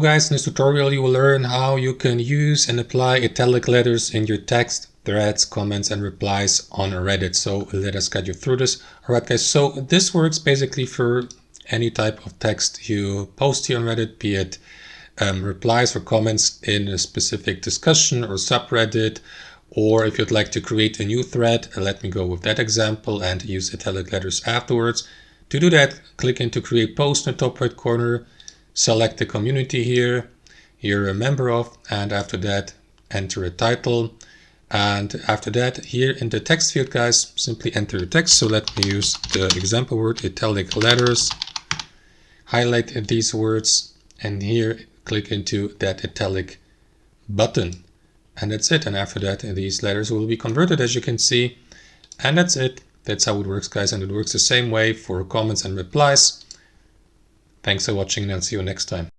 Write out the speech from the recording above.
guys, in this tutorial you will learn how you can use and apply italic letters in your text, threads, comments and replies on Reddit. So let us guide you through this. Alright guys, so this works basically for any type of text you post here on Reddit, be it replies or comments in a specific discussion or subreddit, or if you'd like to create a new thread, let me go with that example and use italic letters afterwards. To do that, click into create post in the top right corner, select the community here you're a member of, and after that enter a title, and after that here in the text field guys, simply enter the text. So let me use the example word italic letters, highlight these words, and here click into that italic button, and that's it. And after that these letters will be converted, as you can see, and that's it. That's how it works guys, and it works the same way for comments and replies. Thanks for watching and I'll see you next time.